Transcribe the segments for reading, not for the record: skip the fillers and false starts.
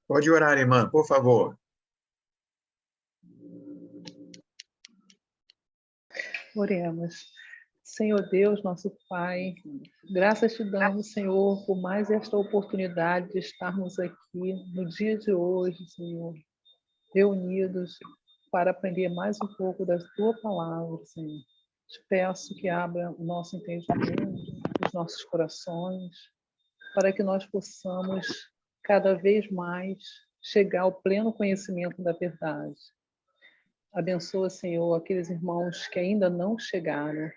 Pode orar, irmã, por favor. Oremos. Senhor Deus, nosso Pai, graças te damos, Senhor, por mais esta oportunidade de estarmos aqui no dia de hoje, Senhor, reunidos para aprender mais um pouco da Tua Palavra, Senhor. Te peço que abra o nosso entendimento, os nossos corações, para que nós possamos cada vez mais chegar ao pleno conhecimento da verdade. Abençoa, Senhor, aqueles irmãos que ainda não chegaram.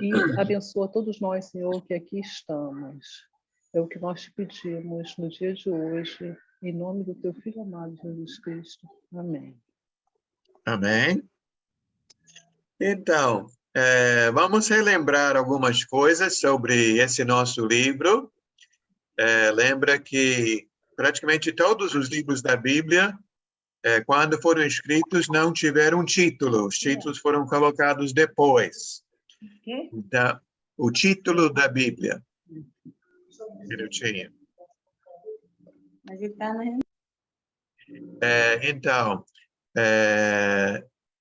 E abençoa todos nós, Senhor, que aqui estamos. É o que nós te pedimos no dia de hoje, em nome do teu Filho amado, Jesus Cristo. Amém. Amém. Então, vamos relembrar algumas coisas sobre esse nosso livro. Lembra que praticamente todos os livros da Bíblia, quando foram escritos, não tiveram título. Os títulos foram colocados depois. Então, o título da Bíblia. Um minutinho. Então,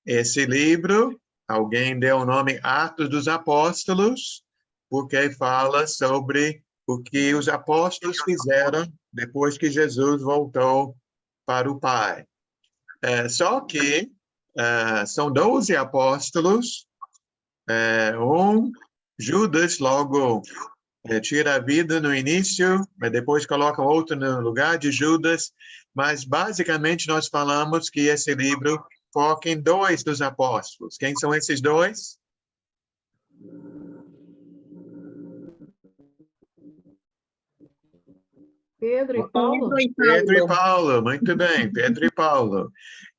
esse livro, alguém deu o nome Atos dos Apóstolos, porque fala sobre o que os apóstolos fizeram depois que Jesus voltou para o Pai. Só que são 12 apóstolos, Judas logo tira a vida no início, mas depois coloca outro no lugar de Judas, mas basicamente nós falamos que esse livro foca em 2 dos apóstolos. Quem são esses 2? Pedro e Paulo? Pedro e Paulo, muito bem, Pedro e Paulo.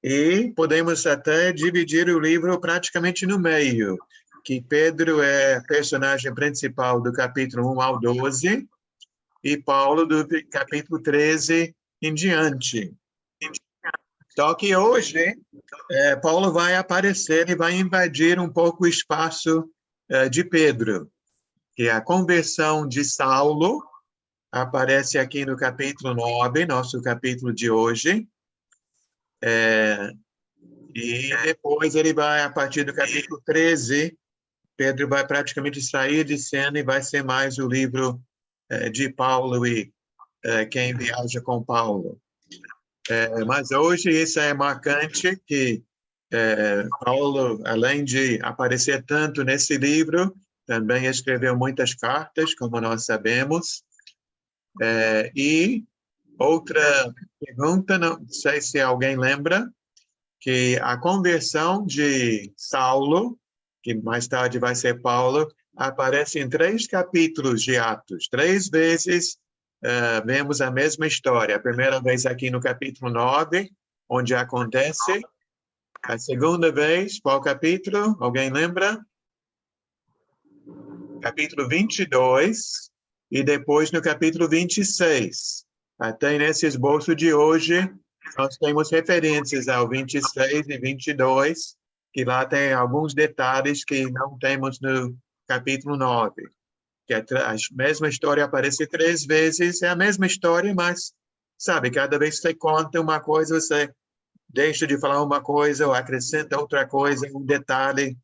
E podemos até dividir o livro praticamente no meio, que Pedro é personagem principal do capítulo 1 ao 12, e Paulo do capítulo 13 em diante. Só que hoje, Paulo vai aparecer e vai invadir um pouco o espaço de Pedro, que a conversão de Saulo aparece aqui no capítulo 9, nosso capítulo de hoje. E depois ele vai, a partir do capítulo 13, Pedro vai praticamente sair de cena e vai ser mais o livro de Paulo e quem viaja com Paulo. Mas hoje isso é marcante que Paulo, além de aparecer tanto nesse livro, também escreveu muitas cartas, como nós sabemos. E outra pergunta, não sei se alguém lembra, que a conversão de Saulo, que mais tarde vai ser Paulo, aparece em 3 capítulos de Atos. 3 vezes vemos a mesma história. A primeira vez aqui no capítulo 9, onde acontece. A segunda vez, qual capítulo? Alguém lembra? Capítulo 22, e depois no capítulo 26. Até nesse esboço de hoje, nós temos referências ao 26 e 22, que lá tem alguns detalhes que não temos no capítulo 9. Que a mesma história aparece 3 vezes, é a mesma história, mas, sabe, cada vez que você conta uma coisa, você deixa de falar uma coisa ou acrescenta outra coisa, um detalhe,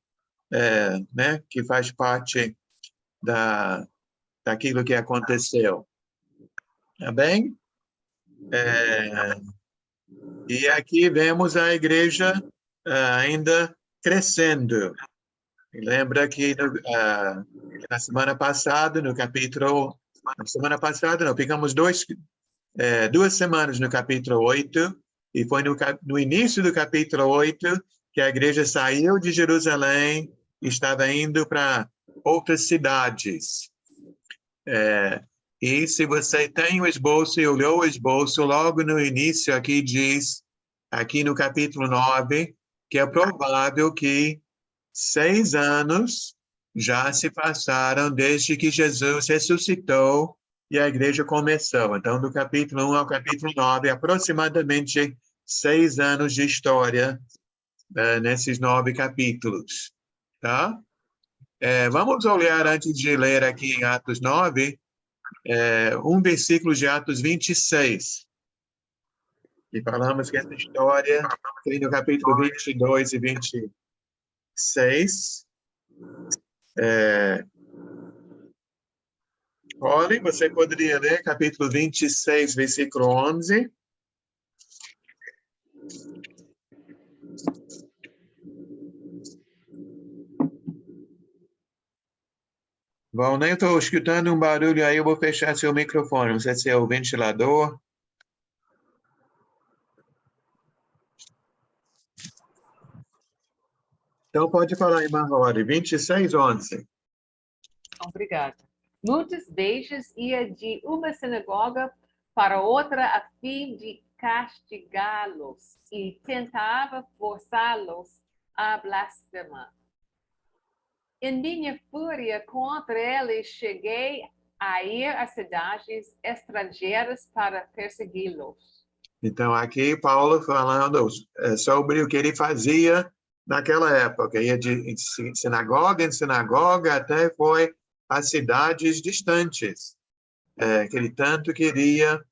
né, que faz parte daquilo que aconteceu. Tá bem? E aqui vemos a igreja ainda crescendo. Lembra que na semana passada, no capítulo... Na semana passada, não, ficamos 2 semanas no capítulo 8, e foi no início do capítulo 8 que a igreja saiu de Jerusalém e estava indo para outras cidades. E se você tem o esboço e olhou o esboço, logo no início aqui diz, aqui no capítulo 9, que é provável que 6 anos já se passaram desde que Jesus ressuscitou e a igreja começou. Então, do capítulo 1 ao capítulo 9, aproximadamente 6 anos de história nesses 9 capítulos. Tá? Vamos olhar, antes de ler aqui em Atos 9, um versículo de Atos 26. E falamos que essa história tem no capítulo 22 e 26. Olhem, você poderia ler capítulo 26, versículo 11. Bom, eu estou escutando um barulho aí, eu vou fechar seu microfone. Não sei se é o ventilador. Então, pode falar, irmã Rory. 26, 11. Obrigada. Muitas vezes ia de uma sinagoga para outra a fim de castigá-los e tentava forçá-los a blasfemar. Em minha fúria contra eles, cheguei a ir a cidades estrangeiras para persegui-los. Então, aqui Paulo falando sobre o que ele fazia naquela época. Ia de sinagoga em sinagoga até foi a cidades distantes, que ele tanto queria,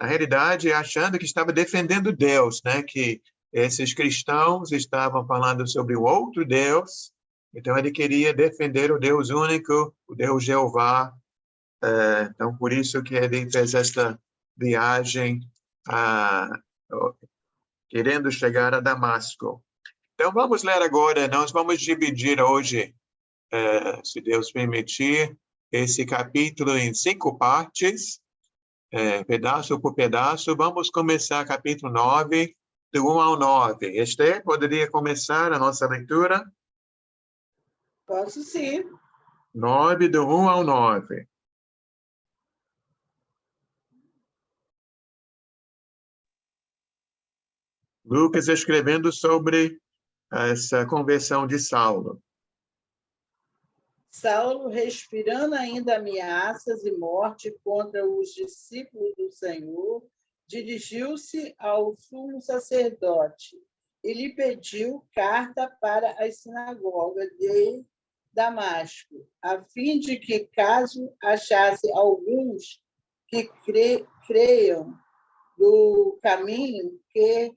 na realidade, achando que estava defendendo Deus, né? Que esses cristãos estavam falando sobre o outro Deus, então ele queria defender o Deus único, o Deus Jeová. Então, por isso que ele fez esta viagem querendo chegar a Damasco. Então, vamos ler agora, nós vamos dividir hoje, se Deus permitir, esse capítulo em 5 partes, pedaço por pedaço. Vamos começar capítulo 9, do 1 ao 9. Esther, poderia começar a nossa leitura? Posso sim. 9, do 1 ao 9. Lucas escrevendo sobre essa conversão de Saulo. Saulo, respirando ainda ameaças e morte contra os discípulos do Senhor, dirigiu-se ao sumo sacerdote e lhe pediu carta para as sinagogas de Damasco, a fim de que, caso achasse alguns que creiam do caminho, que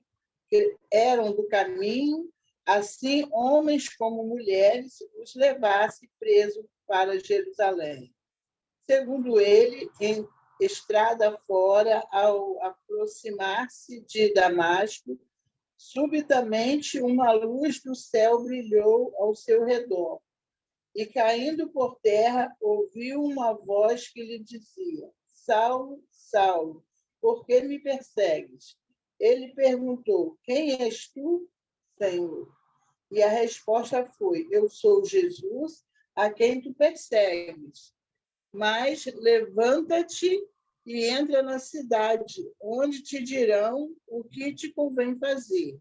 eram do caminho, assim homens como mulheres, os levasse presos para Jerusalém. Segundo ele, em estrada fora, ao aproximar-se de Damasco, subitamente uma luz do céu brilhou ao seu redor, e caindo por terra, ouviu uma voz que lhe dizia: Saulo, Saulo, por que me persegues? Ele perguntou: quem és tu, Senhor? E a resposta foi: eu sou Jesus, a quem tu persegues. Mas levanta-te e entra na cidade, onde te dirão o que te convém fazer.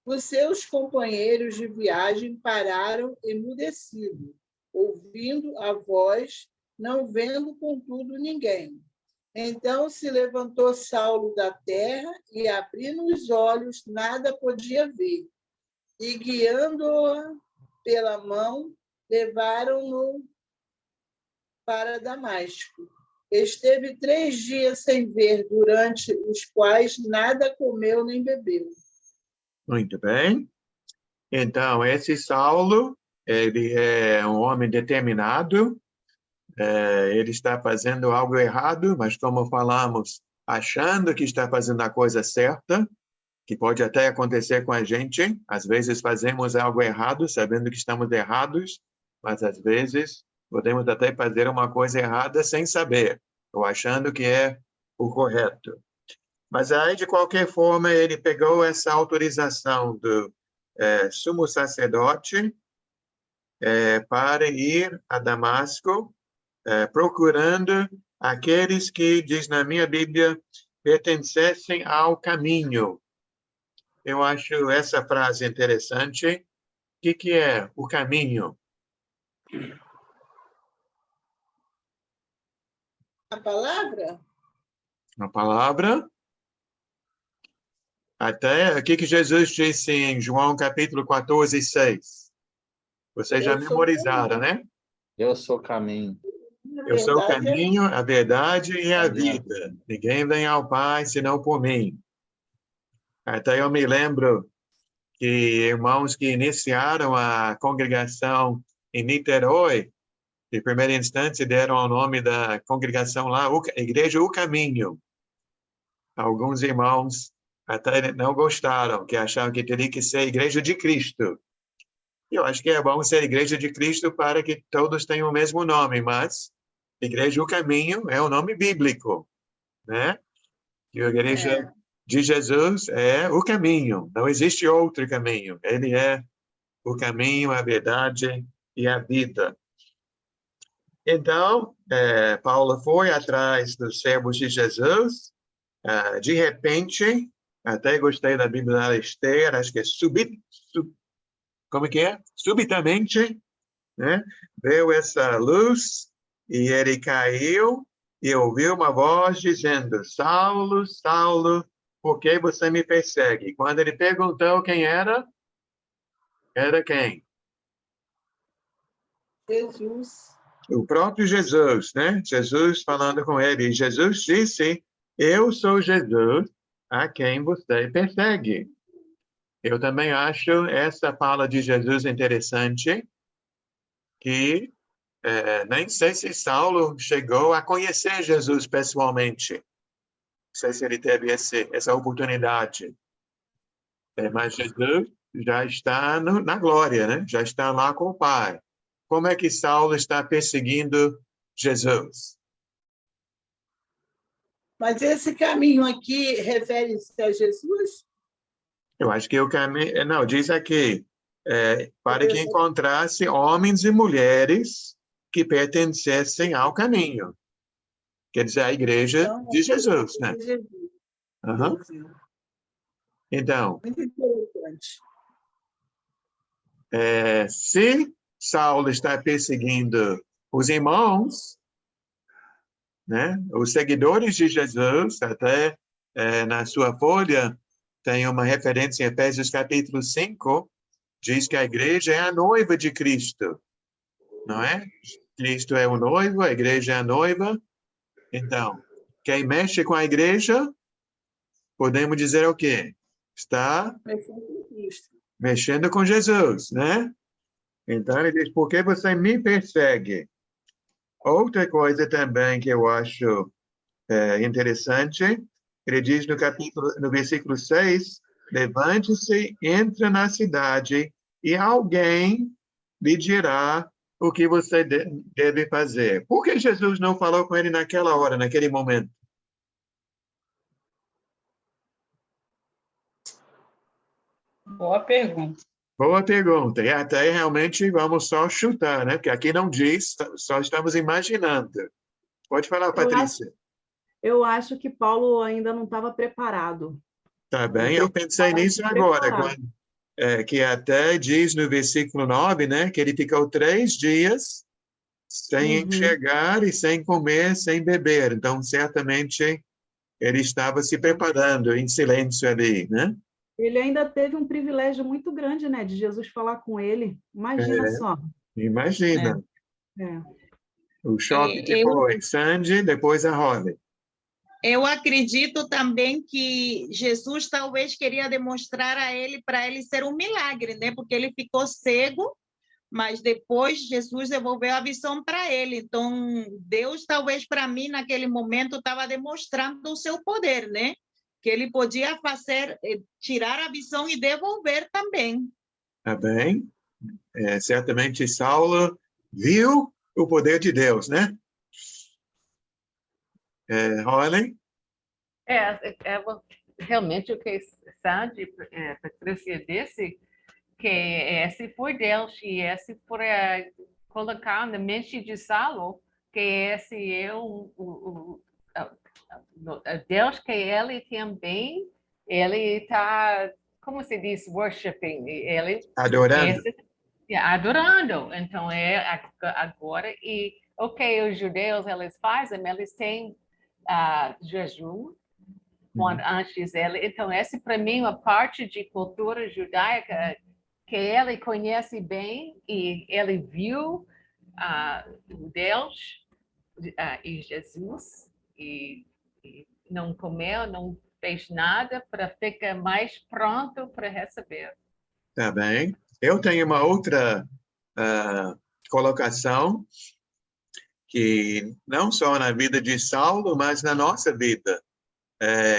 Os seus companheiros de viagem pararam emudecidos, ouvindo a voz, não vendo, contudo, ninguém. Então se levantou Saulo da terra e, abrindo os olhos, nada podia ver. E, guiando-o pela mão, levaram-no para Damasco. Esteve 3 dias sem ver, durante os quais nada comeu nem bebeu. Muito bem. Então, esse Saulo, ele é um homem determinado, ele está fazendo algo errado, mas como falamos, achando que está fazendo a coisa certa, que pode até acontecer com a gente. Às vezes fazemos algo errado, sabendo que estamos errados, mas às vezes podemos até fazer uma coisa errada sem saber, ou achando que é o correto. Mas aí, de qualquer forma, ele pegou essa autorização do sumo sacerdote para ir a Damasco, procurando aqueles que, diz na minha Bíblia, pertencessem ao caminho. Eu acho essa frase interessante. O que é o caminho? A palavra? A palavra. Até o que Jesus disse em João capítulo 14, 6. Vocês já memorizaram, né? Eu sou o caminho. Na Eu sou o verdade, caminho, a verdade e a A minha vida. Ninguém vem ao Pai senão por mim. Até eu me lembro que irmãos que iniciaram a congregação em Niterói, de primeira instância, deram o nome da congregação lá, Igreja O Caminho. Alguns irmãos até não gostaram, que achavam que teria que ser Igreja de Cristo. Eu acho que é bom ser Igreja de Cristo para que todos tenham o mesmo nome, mas Igreja O Caminho é um nome bíblico, né? E a Igreja de Jesus é o caminho, não existe outro caminho. Ele é o caminho, a verdade e a vida. Então, Paulo foi atrás dos servos de Jesus. De repente, até gostei da Bíblia da Esther, acho que é como é que é? Subitamente, né? Veio essa luz e ele caiu e ouviu uma voz dizendo: Saulo, Saulo, por que você me persegue? Quando ele perguntou quem era quem? Jesus. O próprio Jesus, né? Jesus falando com ele. E Jesus disse: Eu sou Jesus a quem você persegue. Eu também acho essa fala de Jesus interessante, que nem sei se Saulo chegou a conhecer Jesus pessoalmente. Não sei se ele teve essa oportunidade. Mas Jesus já está na glória, né? Já está lá com o Pai. Como é que Saulo está perseguindo Jesus? Mas esse caminho aqui refere-se a Jesus? Eu acho que o caminho... Não, diz aqui, para que encontrasse homens e mulheres que pertencessem ao caminho. Quer dizer, a igreja Então, de Jesus, né? de Jesus. Uhum. Então, Muito interessante. se Saulo está perseguindo os irmãos, né? Os seguidores de Jesus, até na sua folha, tem uma referência em Efésios capítulo 5, diz que a igreja é a noiva de Cristo, não é? Cristo é o noivo, a igreja é a noiva. Então, quem mexe com a igreja, podemos dizer o quê? Está mexendo com Jesus, né? Então, ele diz, por que você me persegue? Outra coisa também que eu acho interessante, ele diz no versículo 6, levante-se, entra na cidade e alguém lhe dirá o que você deve fazer. Por que Jesus não falou com ele naquela hora, naquele momento? Boa pergunta. Boa pergunta. E até realmente vamos só chutar, né? Porque aqui não diz, só estamos imaginando. Pode falar, Patrícia. Eu acho que Paulo ainda não estava preparado. Tá bem, Ele eu pensei precisava nisso se agora, preparar. que até diz no versículo 9, né? Que ele ficou 3 dias sem enxergar e sem comer, sem beber. Então, certamente, ele estava se preparando em silêncio ali, né? Ele ainda teve um privilégio muito grande, né, de Jesus falar com ele. Imagina só. Imagina. É. O choque que foi Sandy, depois a Holly. Eu acredito também que Jesus talvez queria demonstrar a ele, para ele ser um milagre, né? Porque ele ficou cego, mas depois Jesus devolveu a visão para ele. Então, Deus talvez para mim naquele momento estava demonstrando o seu poder, né? Que ele podia fazer, tirar a visão e devolver também. Tá bem? Certamente Saulo viu o poder de Deus, né? Holly? Realmente o que Sandy, Patrícia disse, que esse foi Deus e esse foi colocar na mente de Saulo que esse é Deus, que ele também ele está, como se diz, worshiping, ele Adorando. adorando. Então agora o que os judeus eles fazem, eles têm jejum antes dele. Então essa para mim é uma parte de cultura judaica que ele conhece bem e ele viu o Deus e Jesus e não comeu, não fez nada para ficar mais pronto para receber. Tá bem. Eu tenho uma outra colocação que não só na vida de Saulo, mas na nossa vida.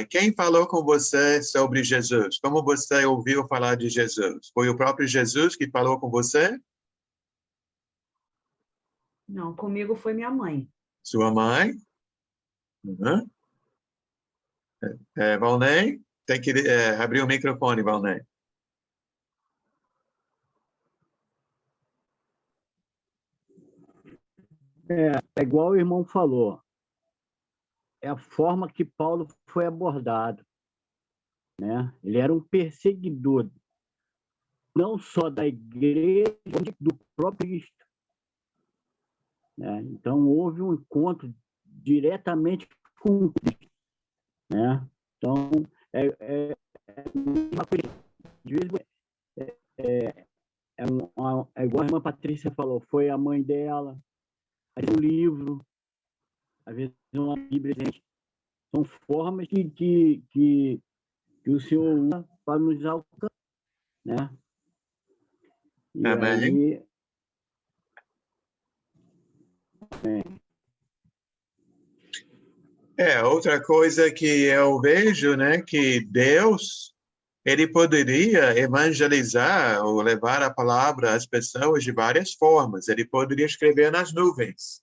Quem falou com você sobre Jesus? Como você ouviu falar de Jesus? Foi o próprio Jesus que falou com você? Não, comigo foi minha mãe. Sua mãe? Uhum. Valnei? Tem que abrir o microfone, Valnei. É igual o irmão falou, é a forma que Paulo foi abordado, né? Ele era um perseguidor, não só da igreja, mas do próprio Cristo, né? Então, houve um encontro diretamente com Cristo, né? Então, uma coisa, de vez é igual a irmã Patrícia falou, foi a mãe dela, um livro, às vezes uma Bíblia, gente. São formas que o Senhor usa para nos alcançar, né? E Amém. aí, outra coisa que eu vejo, né, que Deus, ele poderia evangelizar ou levar a palavra às pessoas de várias formas. Ele poderia escrever nas nuvens.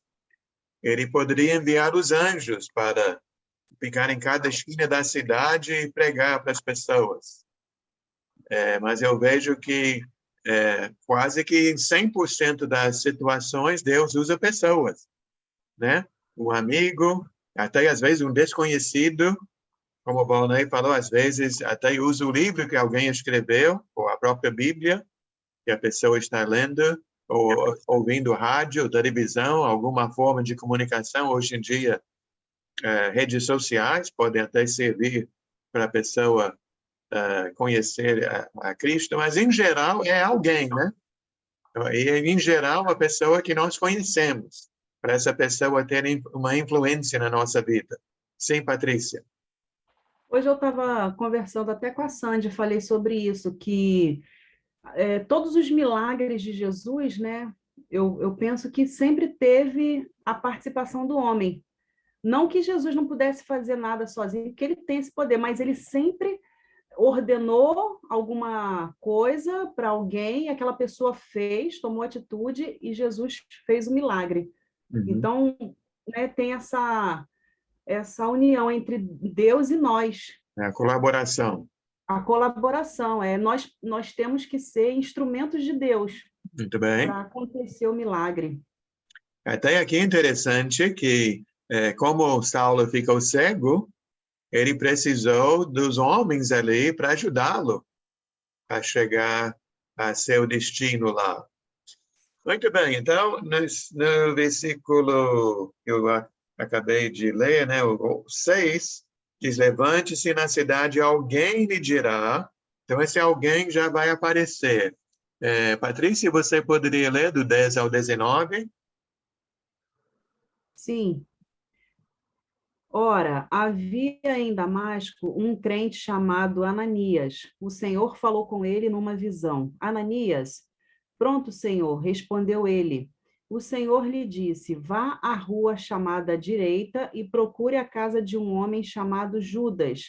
Ele poderia enviar os anjos para ficar em cada esquina da cidade e pregar para as pessoas. Mas eu vejo que quase que em 100% das situações Deus usa pessoas, né? Um amigo, até às vezes um desconhecido, como o Valnei falou, às vezes até usa o livro que alguém escreveu, ou a própria Bíblia, que a pessoa está lendo, ou ouvindo rádio, televisão, alguma forma de comunicação. Hoje em dia, redes sociais podem até servir para a pessoa conhecer a Cristo, mas em geral é alguém, né? E em geral uma pessoa que nós conhecemos, para essa pessoa ter uma influência na nossa vida. Sim, Patrícia. Hoje eu estava conversando até com a Sandy, falei sobre isso, que todos os milagres de Jesus, né? Eu penso que sempre teve a participação do homem. Não que Jesus não pudesse fazer nada sozinho, que ele tem esse poder, mas ele sempre ordenou alguma coisa para alguém, aquela pessoa fez, tomou atitude e Jesus fez o milagre. Uhum. Então, né, tem essa união entre Deus e nós. A colaboração. A colaboração, nós temos que ser instrumentos de Deus. Muito bem. Para acontecer o milagre. Até aqui é interessante que, como Saulo ficou cego, ele precisou dos homens ali para ajudá-lo a chegar a seu destino lá. Muito bem, então, no versículo que eu acabei de ler, né, o 6, diz, levante-se na cidade, alguém lhe dirá. Então, esse alguém já vai aparecer. Patrícia, você poderia ler do 10 ao 19? Sim. Ora, havia em Damasco um crente chamado Ananias. O Senhor falou com ele numa visão. Ananias, pronto, Senhor, respondeu ele. O Senhor lhe disse, vá à rua chamada direita e procure a casa de um homem chamado Judas.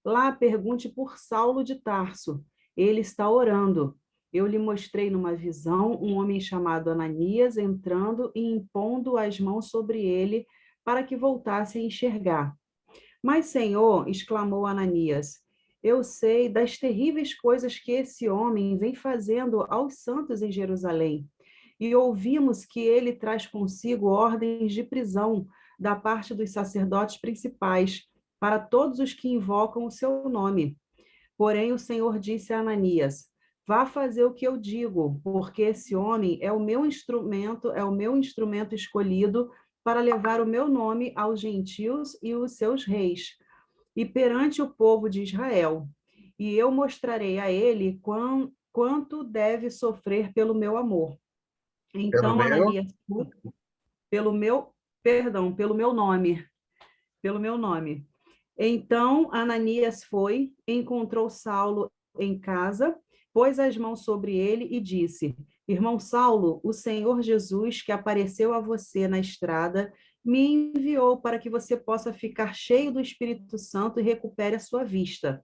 Lá pergunte por Saulo de Tarso. Ele está orando. Eu lhe mostrei numa visão um homem chamado Ananias entrando e impondo as mãos sobre ele para que voltasse a enxergar. Mas, Senhor, exclamou Ananias, eu sei das terríveis coisas que esse homem vem fazendo aos santos em Jerusalém. E ouvimos que ele traz consigo ordens de prisão da parte dos sacerdotes principais para todos os que invocam o seu nome. Porém, o Senhor disse a Ananias, vá fazer o que eu digo, porque esse homem é o meu instrumento escolhido para levar o meu nome aos gentios e os seus reis, e perante o povo de Israel. E eu mostrarei a ele quanto deve sofrer pelo meu amor. Então meu? Ananias foi pelo meu nome. Pelo meu nome. Então Ananias foi, encontrou Saulo em casa, pôs as mãos sobre ele e disse: Irmão Saulo, o Senhor Jesus, que apareceu a você na estrada, me enviou para que você possa ficar cheio do Espírito Santo e recupere a sua vista.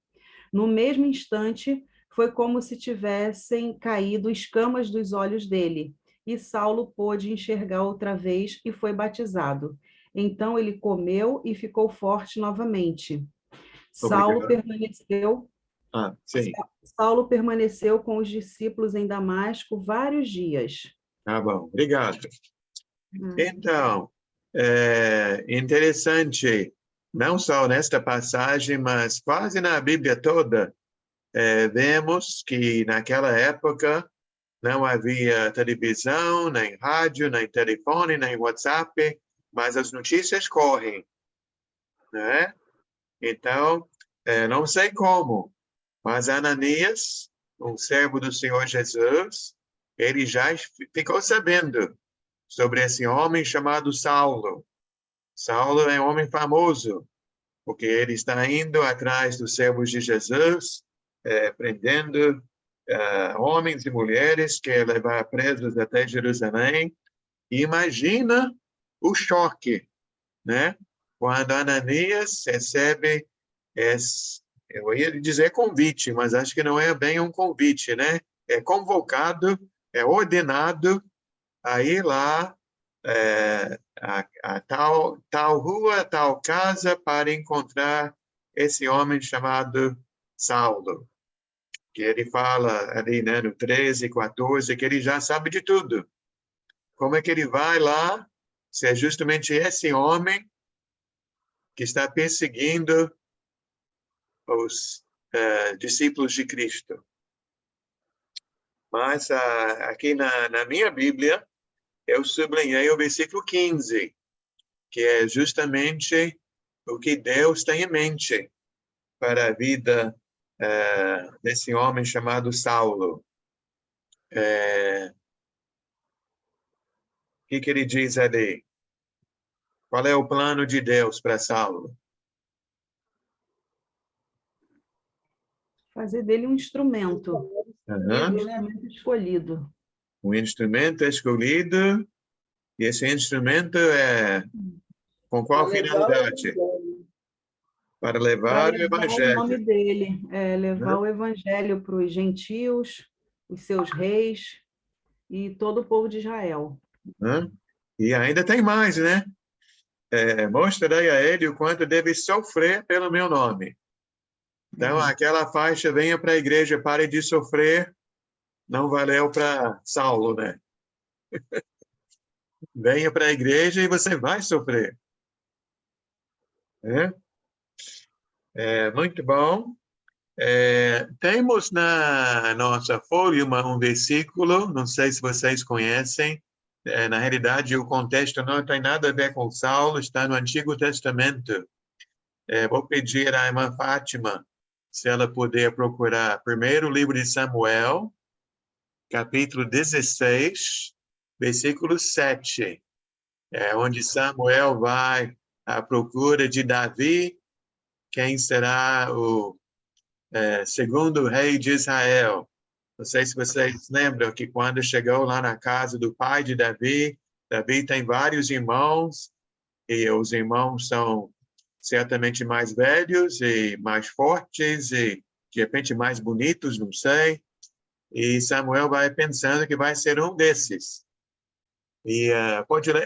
No mesmo instante, foi como se tivessem caído escamas dos olhos dele, e Saulo pôde enxergar outra vez e foi batizado. Então ele comeu e ficou forte novamente. Saulo Obrigado. permaneceu, Sim, Saulo permaneceu com os discípulos em Damasco vários dias. tá bom. Obrigado. Então, é interessante, não só nesta passagem, mas quase na Bíblia toda, vemos que naquela época não havia televisão, nem rádio, nem telefone, nem WhatsApp, mas as notícias correm, né? Então, não sei como, mas Ananias, um servo do Senhor Jesus, ele já ficou sabendo sobre esse homem chamado Saulo. Saulo é um homem famoso, porque ele está indo atrás dos servos de Jesus, prendendo homens e mulheres que ia levar presos até Jerusalém. E imagina o choque, né? Quando Ananias recebe esse, eu ia dizer convite, mas acho que não é bem um convite, né? É convocado, é ordenado a ir lá a tal rua, tal casa para encontrar esse homem chamado Saulo, que ele fala ali, né, no 13, 14, que ele já sabe de tudo. Como é que ele vai lá se é justamente esse homem que está perseguindo os discípulos de Cristo? Mas aqui na minha Bíblia, eu sublinhei o versículo 15, que é justamente o que Deus tem em mente para a vida desse homem chamado Saulo. O que ele diz ali? Qual é o plano de Deus para Saulo? Fazer dele um instrumento, Uhum. um instrumento escolhido. Um instrumento escolhido, e esse instrumento é com qual finalidade? Para Para levar o levar o nome evangelho. dele, levar Uhum. o evangelho para os gentios, os seus reis e todo o povo de Israel. Uhum. E ainda tem mais, né? Mostrarei a ele o quanto deve sofrer pelo meu nome. Então, aquela faixa, venha para a igreja, pare de sofrer, não valeu para Saulo, né? Venha para a igreja e você vai sofrer. Muito bom. Temos na nossa folha um versículo, não sei se vocês conhecem, na realidade o contexto não tem nada a ver com Saulo, está no Antigo Testamento. Vou pedir à irmã Fátima se ela puder procurar primeiro o livro de Samuel, capítulo 16, versículo 7, onde Samuel vai à procura de Davi, quem será o segundo rei de Israel. Não sei se vocês lembram que quando chegou lá na casa do pai de Davi, Davi tem vários irmãos, e os irmãos são certamente mais velhos e mais fortes e, de repente, mais bonitos, não sei. E Samuel vai pensando que vai ser um desses. E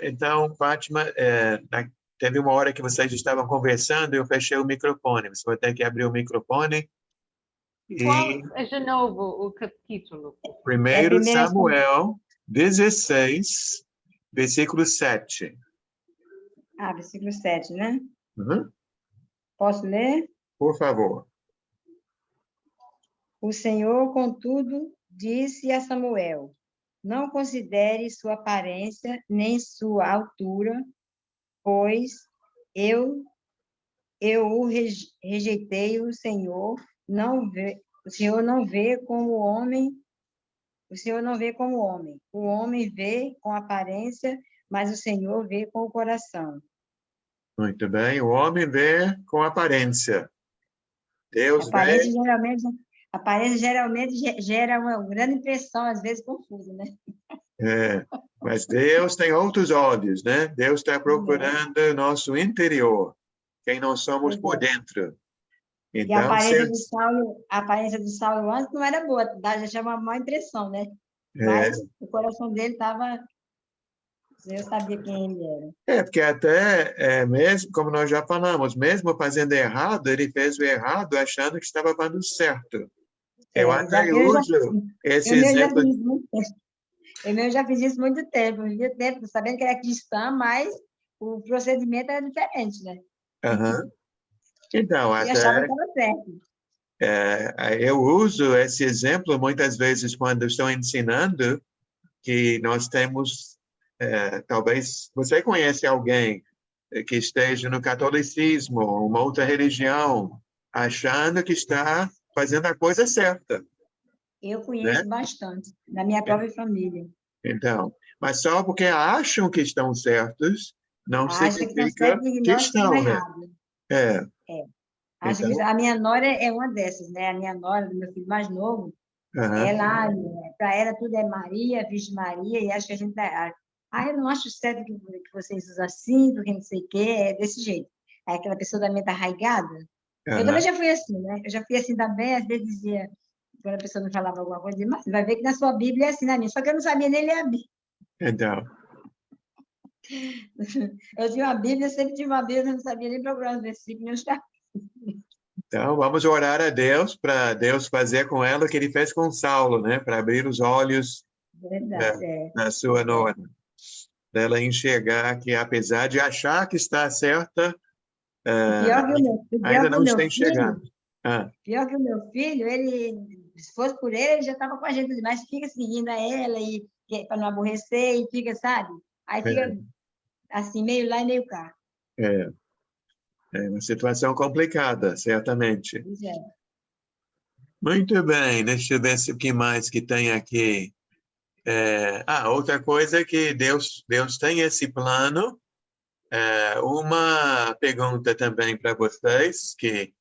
então, Fátima, teve uma hora que vocês estavam conversando e eu fechei o microfone. Você vai ter que abrir o microfone. Qual E é de novo o capítulo? primeiro Samuel 16, versículo 7. Versículo 7, né? Uhum. Posso ler? Por favor. O Senhor, contudo, disse a Samuel: não considere sua aparência nem sua altura, pois eu o rejeitei. O Senhor não vê como homem, O Senhor não vê como homem. O homem vê com aparência, mas o Senhor vê com o coração. Muito bem. O homem vê com aparência. Deus vê. Aparência geralmente gera uma grande impressão, às vezes confusa, né? Mas Deus tem outros olhos, né? Deus está procurando nosso interior, quem nós somos por dentro. E a Então, aparência do Saulo antes não era boa, já chama uma má impressão, né? Mas o coração dele estava... Eu sabia quem ele era. porque até, mesmo, como nós já falamos, mesmo fazendo errado, ele fez o errado achando que estava fazendo certo. Eu até uso esse exemplo. Eu já fiz isso muito tempo, sabendo que era cristã, mas o procedimento era diferente, né? Uhum. Então, e achava que estava certo. Eu uso esse exemplo muitas vezes quando estou ensinando que nós temos, talvez você conhece alguém que esteja no catolicismo, uma outra religião, achando que está fazendo a coisa certa. Eu conheço bastante, na minha própria família. Então, mas só porque acham que estão certos, não significa que estão, né? Acho que a minha nora é uma dessas, né? A minha nora, do meu filho mais novo, ela, para ela, tudo é Maria, Virgem Maria, e acho que a gente... eu não acho certo que vocês usam assim, porque não sei o quê, é desse jeito. Aí aquela pessoa da mente arraigada. Eu também já fui assim, né? Eu já fui assim também, às vezes dizia, quando a pessoa me falava alguma coisa, mas vai ver que na sua Bíblia é assim, na minha. Só que eu não sabia nem ler a Bíblia. Então. Eu tinha uma Bíblia, eu sempre tinha uma Bíblia, eu não sabia nem procurar os versículos, nem os capítulos. Então, vamos orar a Deus, para Deus fazer com ela o que ele fez com Saulo, né? Para abrir os olhos da sua nora. Dela enxergar que, apesar de achar que está certa, ainda não está enxergando. Pior que o meu filho, ele, se fosse por ele já estava com a gente, mas fica seguindo a ela, para não aborrecer, e fica, sabe? Aí fica assim, meio lá e meio cá. É uma situação complicada, certamente. Muito bem, deixa eu ver o que mais que tem aqui. Outra coisa é que Deus tem esse plano. Uma pergunta também para vocês, que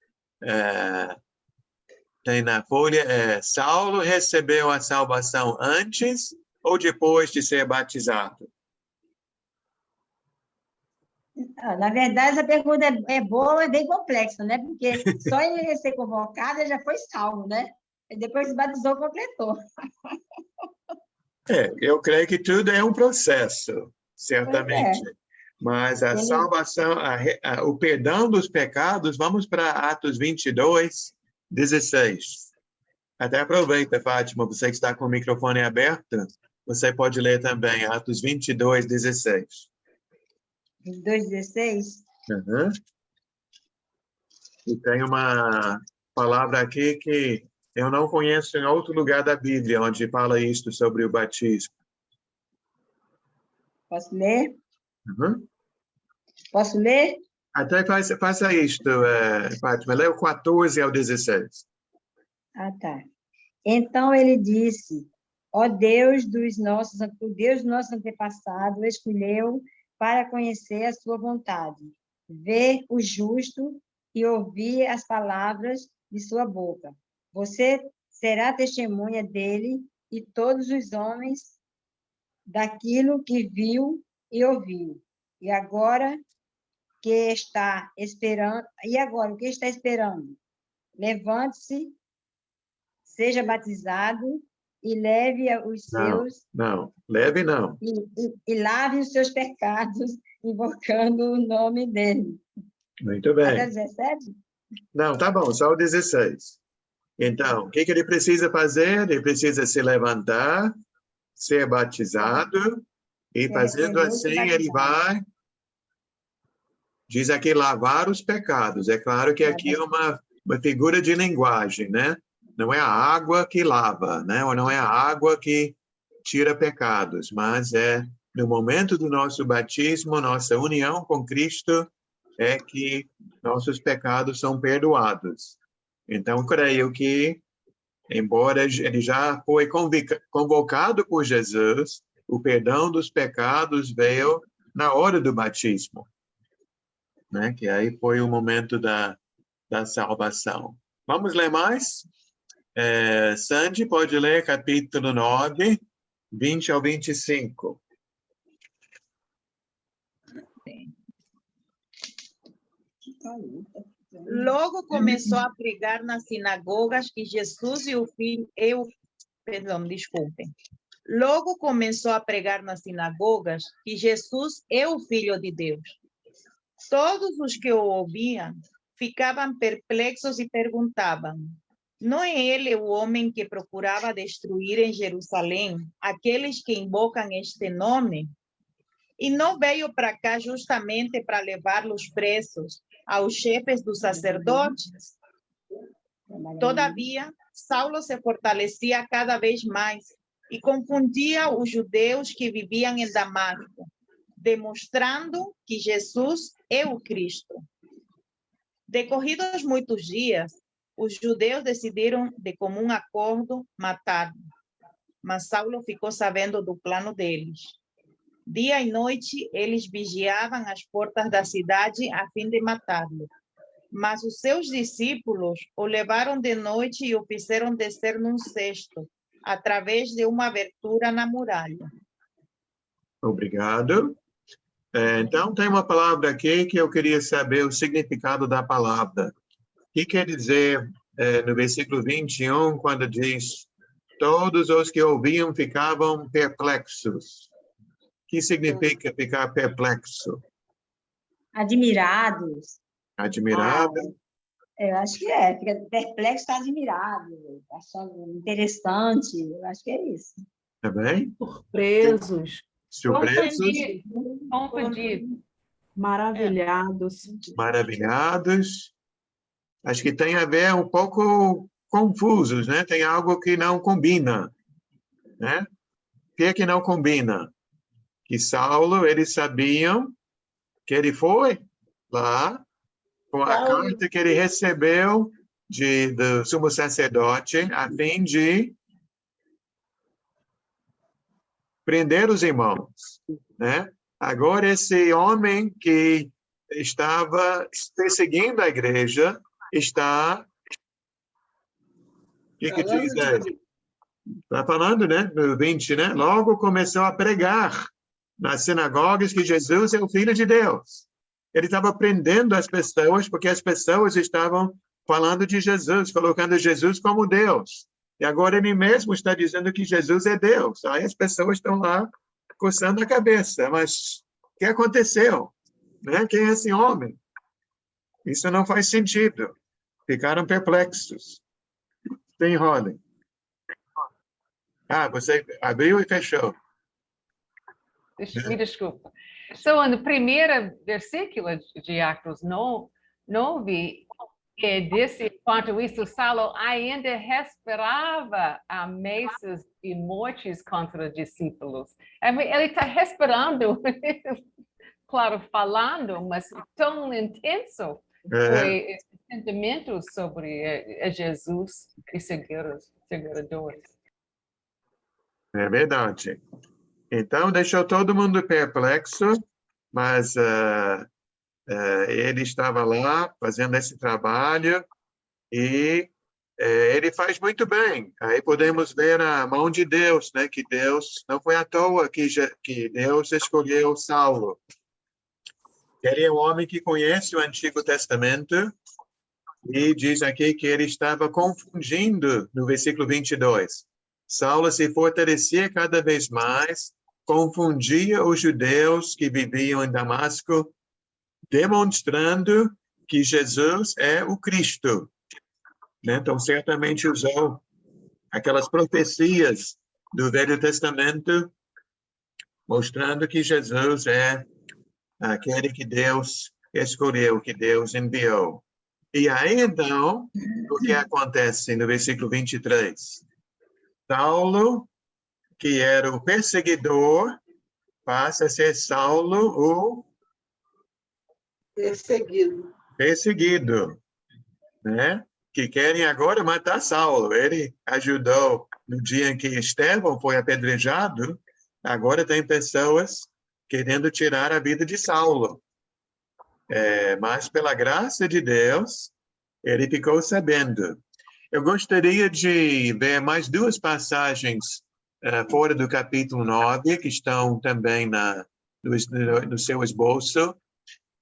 tem na folha, Saulo recebeu a salvação antes ou depois de ser batizado? Na verdade, essa pergunta é boa e bem complexa, né? Porque só ele ser convocado, ele já foi salvo, né? E depois se batizou, completou. Eu creio que tudo é um processo, certamente. Mas a salvação, o perdão dos pecados, vamos para Atos 22, 16. Até aproveita, Fátima, você que está com o microfone aberto, você pode ler também Atos 22, 16. 22, 16? E tem uma palavra aqui que eu não conheço em outro lugar da Bíblia onde fala isto sobre o batismo. Posso ler? Posso ler? Até faça isto, Fátima. Lê o 14 ao 16. Tá. Então ele disse, o Deus dos nossos antepassados escolheu para conhecer a sua vontade, ver o justo e ouvir as palavras de sua boca. Você será testemunha dele e todos os homens daquilo que viu e ouviu. E agora o que está esperando? Levante-se, seja batizado e leve os seus... Não, leve não. E lave os seus pecados, invocando o nome dele. Muito bem. Até 17? Não, tá bom, só o 16. Então, o que ele precisa fazer? Ele precisa se levantar, ser batizado, e fazendo assim ele vai... Diz aqui, lavar os pecados. É claro que aqui é uma figura de linguagem, né? Não é a água que lava, né? Ou não é a água que tira pecados, mas no momento do nosso batismo, nossa união com Cristo, é que nossos pecados são perdoados. Então, creio que embora ele já foi convocado por Jesus, o perdão dos pecados veio na hora do batismo, né? Que aí foi o momento da salvação. Vamos ler mais? Sandy, pode ler capítulo 9, 20 ao 25. Logo começou a pregar nas sinagogas que Jesus e o filho... Logo começou a pregar nas sinagogas que Jesus é o Filho de Deus. Todos os que o ouviam ficavam perplexos e perguntavam: não é ele o homem que procurava destruir em Jerusalém aqueles que invocam este nome? E não veio para cá justamente para levar-los presos aos chefes dos sacerdotes? Todavia, Saulo se fortalecia cada vez mais e confundia os judeus que viviam em Damasco, demonstrando que Jesus é o Cristo. Decorridos muitos dias, os judeus decidiram de comum acordo matá-lo, mas Saulo ficou sabendo do plano deles. Dia e noite, eles vigiavam as portas da cidade a fim de matá-lo. Mas os seus discípulos o levaram de noite e o fizeram descer num cesto, através de uma abertura na muralha. Obrigado. Então, tem uma palavra aqui que eu queria saber o significado da palavra. O que quer dizer no versículo 21, quando diz: todos os que ouviam ficavam perplexos? O que significa ficar perplexo? Admirados. Admirado? Eu acho que fica perplexo, está admirado, achando interessante, eu acho que é isso. Tá bem? Surpresos, Surpresos? Confundido. maravilhados. Maravilhados. Acho que tem a ver um pouco confusos, né? Tem algo que não combina, né? O que é que não combina? Que Saulo, eles sabiam que ele foi lá com a carta que ele recebeu do sumo sacerdote a fim de prender os irmãos, né? Agora, esse homem que estava perseguindo a igreja está... O que diz aí? Está falando, né? No 20, né? Logo começou a pregar nas sinagogas que Jesus é o Filho de Deus. Ele estava prendendo as pessoas porque as pessoas estavam falando de Jesus, colocando Jesus como Deus. E agora ele mesmo está dizendo que Jesus é Deus. Aí as pessoas estão lá coçando a cabeça. Mas o que aconteceu? Né? Quem é esse homem? Isso não faz sentido. Ficaram perplexos. Tem Rolling. Você abriu e fechou. Me desculpa. So, no primeiro versículo de Atos 9, disse, quanto isso, Saulo ainda respirava ameaças e mortes contra os discípulos. Ele está respirando, claro, falando, mas tão intenso foi esse sentimento sobre Jesus e seguidores. É verdade. Então, deixou todo mundo perplexo, mas ele estava lá fazendo esse trabalho e ele faz muito bem. Aí podemos ver a mão de Deus, né? Que Deus, não foi à toa que Deus escolheu Saulo. Ele é um homem que conhece o Antigo Testamento e diz aqui que ele estava confundindo no versículo 22. Saulo se fortalecia cada vez mais, confundia os judeus que viviam em Damasco, demonstrando que Jesus é o Cristo. Então, certamente usou aquelas profecias do Velho Testamento, mostrando que Jesus é aquele que Deus escolheu, que Deus enviou. E aí, então, o que acontece no versículo 23? Saulo, que era o perseguidor, passa a ser Saulo o perseguido, perseguido, né? que querem agora matar Saulo. Ele ajudou no dia em que Estevão foi apedrejado. Agora tem pessoas querendo tirar a vida de Saulo. Mas pela graça de Deus, ele ficou sabendo. Eu gostaria de ver mais duas passagens fora do capítulo 9, que estão também no seu esboço.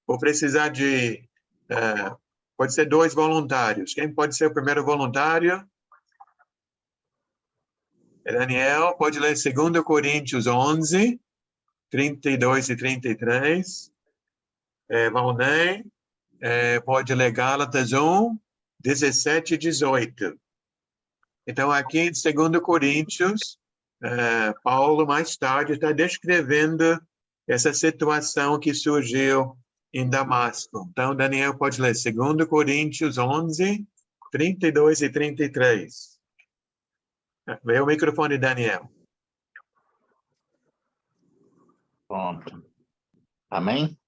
Vou precisar de... pode ser 2 voluntários. Quem pode ser o primeiro voluntário? Daniel, pode ler 2 Coríntios 11, 32 e 33. Valnei, pode ler Gálatas 1, 17 e 18. Então, aqui em 2 Coríntios, Paulo, mais tarde, está descrevendo essa situação que surgiu em Damasco. Então, Daniel pode ler 2 Coríntios 11, 32 e 33. Vê o microfone, Daniel. Pronto. Amém?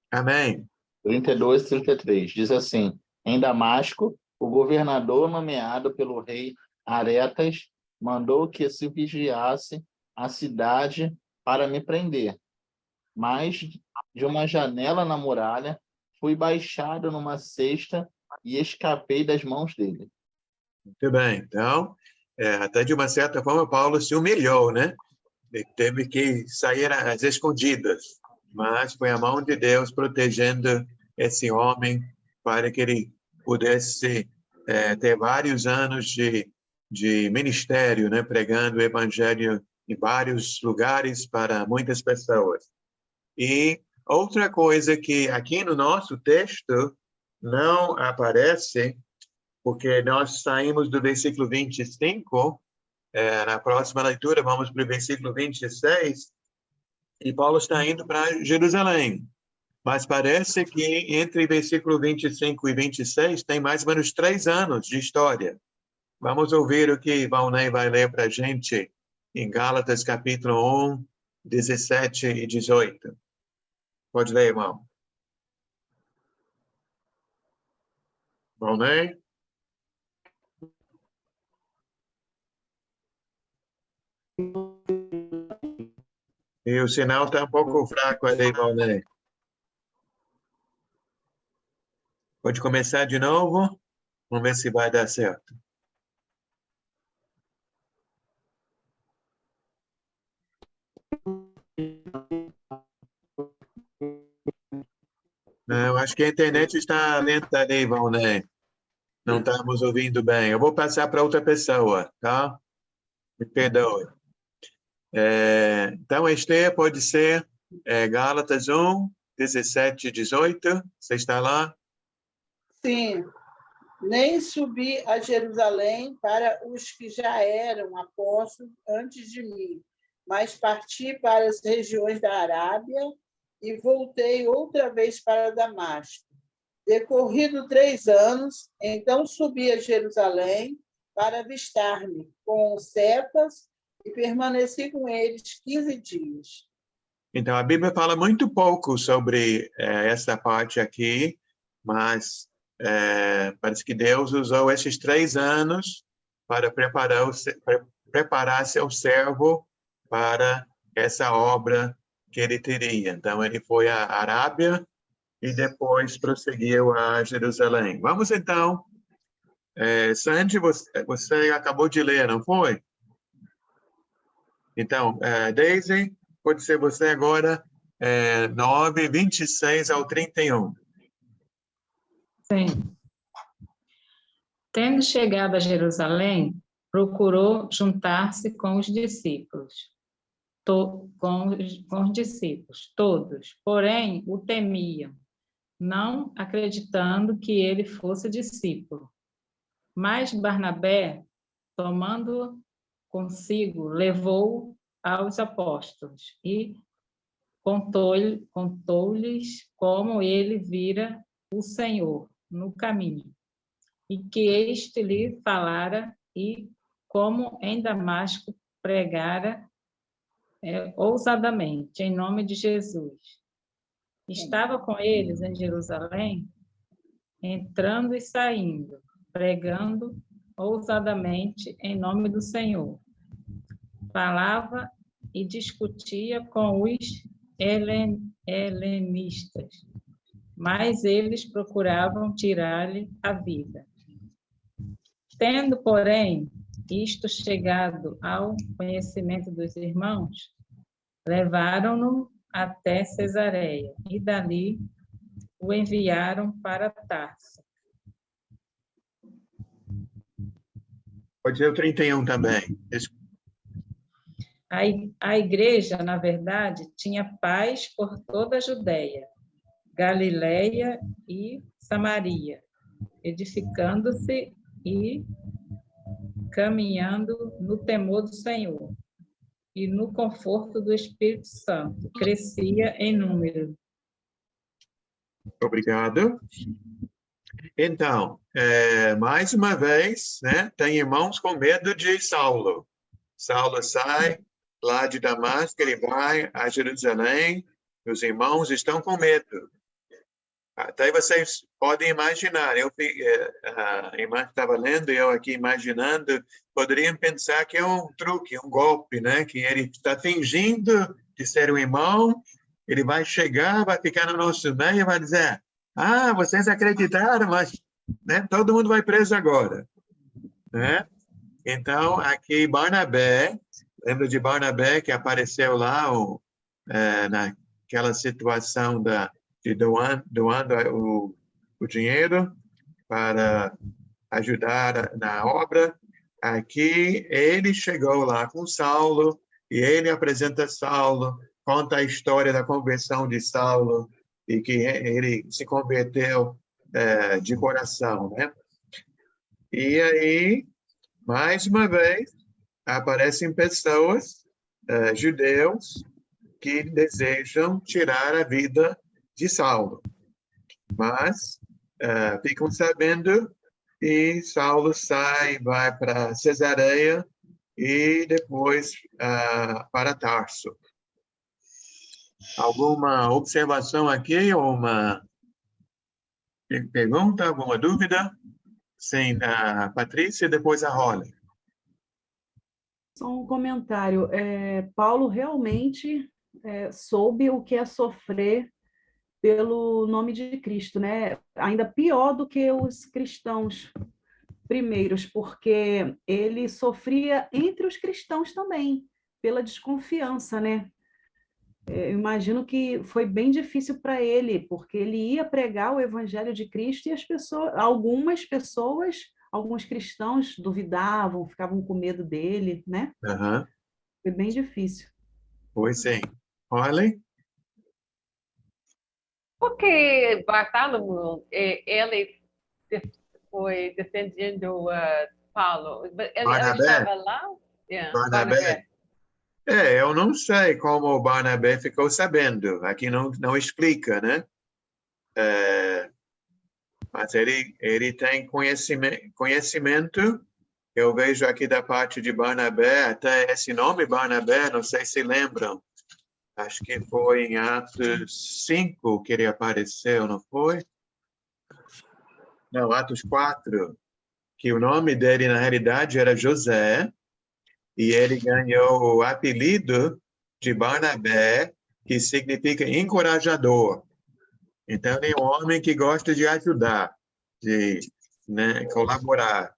Amém. 32 e 33. Diz assim: em Damasco, o governador nomeado pelo rei Aretas mandou que se vigiasse a cidade para me prender. Mas, de uma janela na muralha, fui baixado numa cesta e escapei das mãos dele. Muito bem. Então, até de uma certa forma, Paulo se humilhou, né? Ele teve que sair às escondidas. Mas foi a mão de Deus protegendo esse homem para que ele pudesse ter vários anos de ministério, né? Pregando o evangelho em vários lugares para muitas pessoas. E outra coisa que aqui no nosso texto não aparece, porque nós saímos do versículo 25, na próxima leitura vamos para o versículo 26, e Paulo está indo para Jerusalém. Mas parece que entre versículo 25 e 26 tem mais ou menos 3 anos de história. Vamos ouvir o que Valnei vai ler para a gente em Gálatas capítulo 1, 17 e 18. Pode ler, irmão. Valnei? E o sinal está um pouco fraco ali, Valnei. Pode começar de novo? Vamos ver se vai dar certo. Não, acho que a internet está lenta ali, Valnei. Não estamos ouvindo bem. Eu vou passar para outra pessoa, tá? Me perdoe. Então, Esther, pode ser Gálatas 1, 17 e 18. Você está lá? Sim. Nem subi a Jerusalém para os que já eram apóstolos antes de mim, mas parti para as regiões da Arábia e voltei outra vez para Damasco. Decorrido 3 anos, então subi a Jerusalém para avistar-me com Cefas e permaneci com eles 15 dias. Então, a Bíblia fala muito pouco sobre essa parte aqui, mas parece que Deus usou esses 3 anos para preparar seu servo para essa obra que ele teria. Então, ele foi à Arábia e depois prosseguiu a Jerusalém. Vamos, então. Sandy, você acabou de ler, não foi? Então, Daisy, pode ser você agora, 9, 26 ao 31. Sim. Tendo chegado a Jerusalém, procurou juntar-se com os discípulos, todos, porém o temiam, não acreditando que ele fosse discípulo. Mas Barnabé, tomando consigo, levou-o aos apóstolos e contou-lhes como ele vira o Senhor no caminho, e que este lhe falara, e como em Damasco pregara ousadamente, em nome de Jesus. Estava com eles em Jerusalém, entrando e saindo, pregando ousadamente em nome do Senhor. Falava e discutia com os helenistas, mas eles procuravam tirar-lhe a vida. Tendo, porém, isto chegado ao conhecimento dos irmãos, levaram-no até Cesareia e dali o enviaram para Tarso. Pode ser o 31 também. A igreja, na verdade, tinha paz por toda a Judéia, Galiléia e Samaria, edificando-se e caminhando no temor do Senhor e no conforto do Espírito Santo. Crescia em número. Obrigado. Então, mais uma vez, né, tem irmãos com medo de Saulo. Saulo sai lá de Damasco, ele vai a Jerusalém, os irmãos estão com medo. Até vocês podem imaginar, a irmã estava lendo, eu aqui imaginando, poderiam pensar que é um truque, um golpe, né? Que ele está fingindo de ser um irmão, ele vai chegar, vai ficar no nosso meio e vai dizer, vocês acreditaram, mas né, todo mundo vai preso agora. Né? Então, aqui Barnabé, lembra de Barnabé que apareceu lá naquela situação de doando o dinheiro para ajudar na obra. Aqui ele chegou lá com Saulo e ele apresenta Saulo, conta a história da conversão de Saulo e que ele se converteu de coração, né? E aí, mais uma vez, aparecem pessoas, judeus, que desejam tirar a vida de Saulo. Mas ficam sabendo e Saulo sai, vai para Cesareia e depois para Tarso. Alguma observação aqui ou uma pergunta, alguma dúvida? Sim, a Patrícia e depois a Holly. Só um comentário. Paulo realmente soube o que é sofrer pelo nome de Cristo, né? Ainda pior do que os cristãos primeiros, porque ele sofria entre os cristãos também, pela desconfiança, né? Eu imagino que foi bem difícil para ele, porque ele ia pregar o evangelho de Cristo e alguns cristãos duvidavam, ficavam com medo dele, né? Uhum. Foi bem difícil. Pois sim. Holly? Porque Bartolomeu, ele foi defendendo Paulo. Ele estava lá? Barnabé. Eu não sei como o Barnabé ficou sabendo. Aqui não explica, né? Mas ele tem conhecimento. Eu vejo aqui da parte de Barnabé, até esse nome Barnabé, não sei se lembram. Acho que foi em Atos 5 que ele apareceu, não foi? Não, Atos 4. Que o nome dele, na realidade, era José. E ele ganhou o apelido de Barnabé, que significa encorajador. Então, ele é um homem que gosta de ajudar, de colaborar.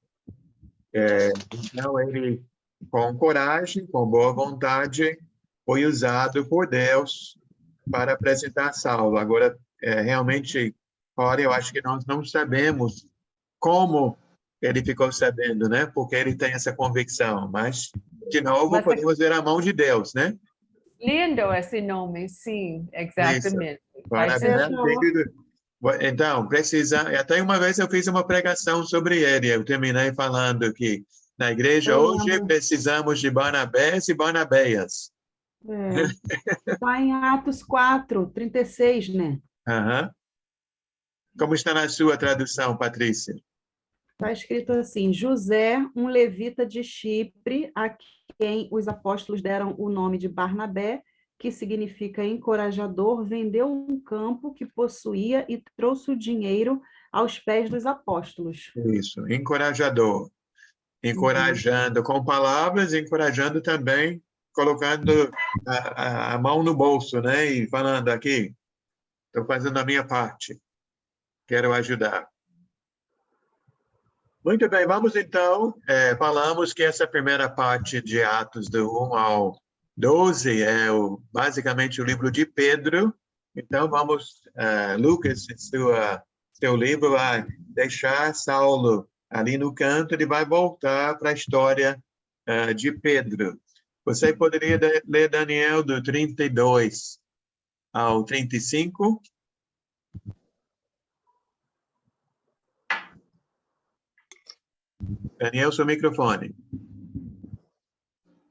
Então, ele, com coragem, com boa vontade, foi usado por Deus para apresentar Saulo. Agora, realmente, olha, eu acho que nós não sabemos como ele ficou sabendo, né? Porque ele tem essa convicção. Mas, de novo, podemos ver a mão de Deus, né? Lindo esse nome, sim, exatamente. Então, até uma vez eu fiz uma pregação sobre ele. Eu terminei falando que na igreja hoje precisamos de Barnabés e Barnabéias. Está em Atos 4, 36, né? Uhum. Como está na sua tradução, Patrícia? Está escrito assim: José, um levita de Chipre, a quem os apóstolos deram o nome de Barnabé, que significa encorajador, vendeu um campo que possuía e trouxe o dinheiro aos pés dos apóstolos. Isso, encorajador. Encorajando com palavras, encorajando também, colocando a mão no bolso, né? E falando aqui, estou fazendo a minha parte, quero ajudar. Muito bem, vamos então, falamos que essa primeira parte de Atos do 1 ao 12 é basicamente o livro de Pedro. Então vamos, Lucas, seu livro vai deixar Saulo ali no canto, ele vai voltar para a história de Pedro. Você poderia ler Daniel do 32 ao 35? Daniel, seu microfone.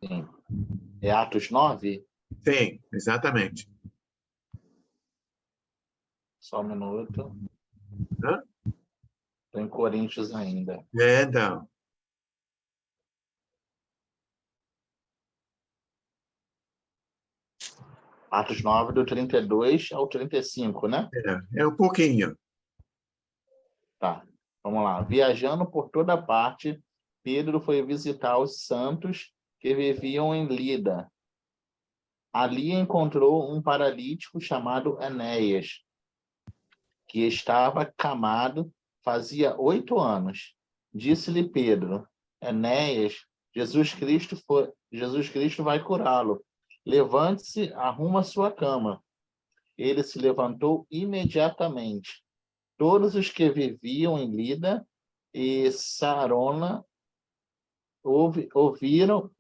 Sim. É Atos 9? Sim, exatamente. Só um minuto. Hã? Estou em Coríntios ainda. Então. Atos 9, do 32 ao 35, né? É um pouquinho. Tá, vamos lá. Viajando por toda parte, Pedro foi visitar os santos que viviam em Lida. Ali encontrou um paralítico chamado Enéas, que estava acamado fazia 8 anos. Disse-lhe Pedro: Enéas, Jesus Cristo vai curá-lo. Levante-se, arruma sua cama. Ele se levantou imediatamente. Todos os que viviam em Lida e Sarona ouviram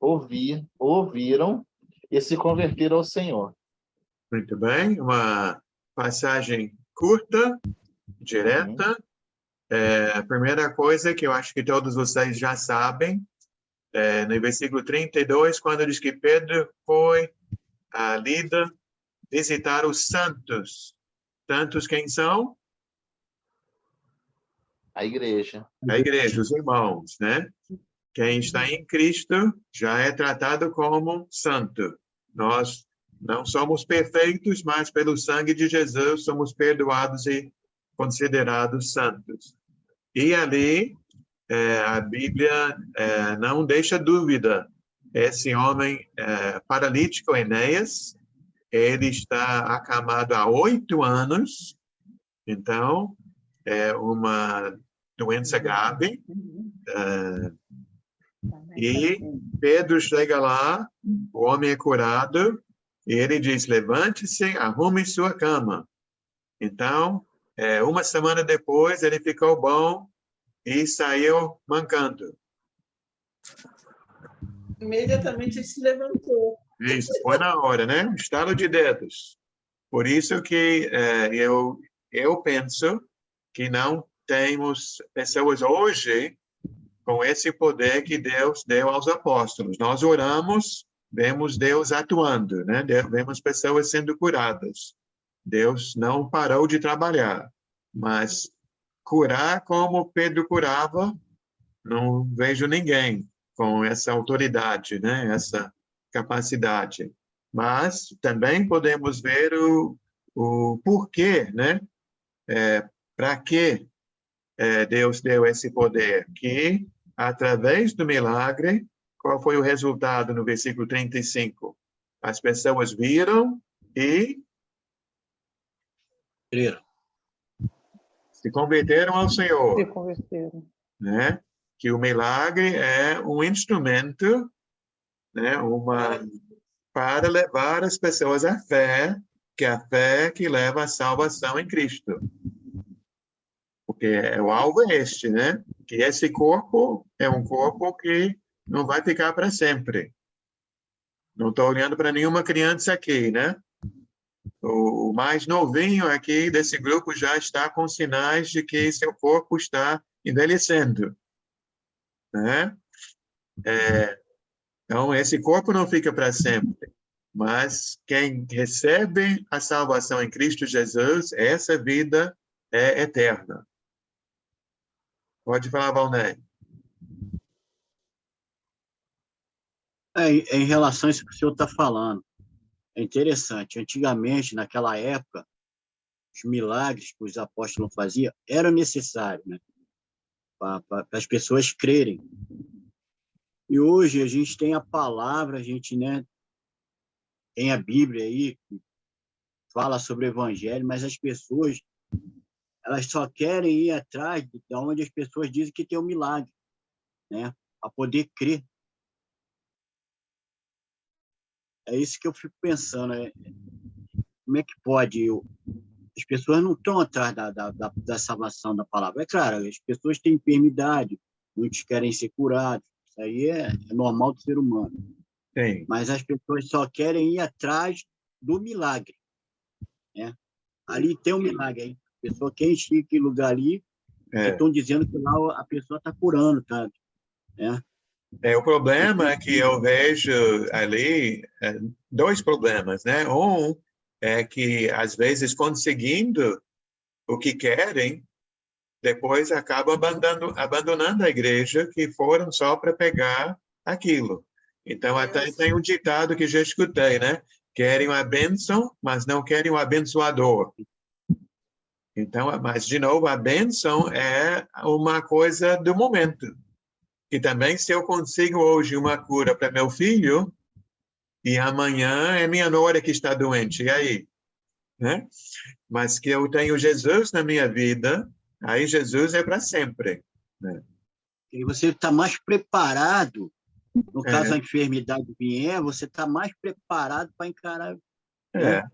e se converteram ao Senhor. Muito bem, uma passagem curta, direta. A primeira coisa que eu acho que todos vocês já sabem, no versículo 32, quando diz que Pedro foi a Lida visitar os santos. Santos quem são? A igreja. A igreja, os irmãos, né? Quem está em Cristo já é tratado como santo. Nós não somos perfeitos, mas pelo sangue de Jesus somos perdoados e considerados santos. E ali, a Bíblia não deixa dúvida. Esse homem paralítico, Enéas, ele está acamado há 8 anos. Então, é uma doença grave. E Pedro chega lá, o homem é curado, e ele diz, levante-se, arrume sua cama. Então, uma semana depois, ele ficou bom e saiu mancando. Imediatamente ele se levantou. Isso, foi na hora, né? Um estalo de dedos. Por isso que eu penso que não temos pessoas hoje com esse poder que Deus deu aos apóstolos. Nós oramos, vemos Deus atuando, né? Vemos pessoas sendo curadas. Deus não parou de trabalhar, mas curar como Pedro curava, não vejo ninguém com essa autoridade, né? Essa capacidade. Mas também podemos ver o porquê, né? Para que Deus deu esse poder? Que, através do milagre, qual foi o resultado no versículo 35? As pessoas viram e se converteram ao Senhor. Se converteram. Né? Que o milagre é um instrumento, né? Para levar as pessoas à fé, que é a fé que leva à salvação em Cristo. Porque o alvo é este, né? Que esse corpo é um corpo que não vai ficar para sempre. Não estou olhando para nenhuma criança aqui, né? O mais novinho aqui desse grupo já está com sinais de que seu corpo está envelhecendo, né? Então, esse corpo não fica para sempre. Mas quem recebe a salvação em Cristo Jesus, essa vida é eterna. Pode falar, Valnei. Em relação a isso que o senhor está falando, é interessante. Antigamente, naquela época, os milagres que os apóstolos faziam eram necessários, né? Para as pessoas crerem. E hoje a gente tem a palavra, a gente, né, tem a Bíblia aí, que fala sobre o Evangelho, mas as pessoas, elas só querem ir atrás de onde as pessoas dizem que tem um milagre, né? Para poder crer. É isso que eu fico pensando, como é que pode? As pessoas não estão atrás da salvação da palavra. É claro, as pessoas têm enfermidade, muitos querem ser curados, isso aí é normal do ser humano. Sim. Mas as pessoas só querem ir atrás do milagre, né? Ali tem um milagre, aí. A pessoa quer encher aquele lugar ali, que estão dizendo que lá a pessoa está curando, tá? Né? O problema é que eu vejo ali dois problemas, né? Um é que, às vezes, conseguindo o que querem, depois acabam abandonando a igreja, que foram só para pegar aquilo. Então, até tem um ditado que já escutei, né? Querem a bênção, mas não querem o abençoador. Então, mas, de novo, a bênção é uma coisa do momento. E também, se eu consigo hoje uma cura para meu filho, e amanhã é minha nora que está doente, e aí? Né? Mas que eu tenho Jesus na minha vida, aí Jesus é para sempre. Né? E você está mais preparado, no caso a enfermidade vier, você está mais preparado para encarar. Né?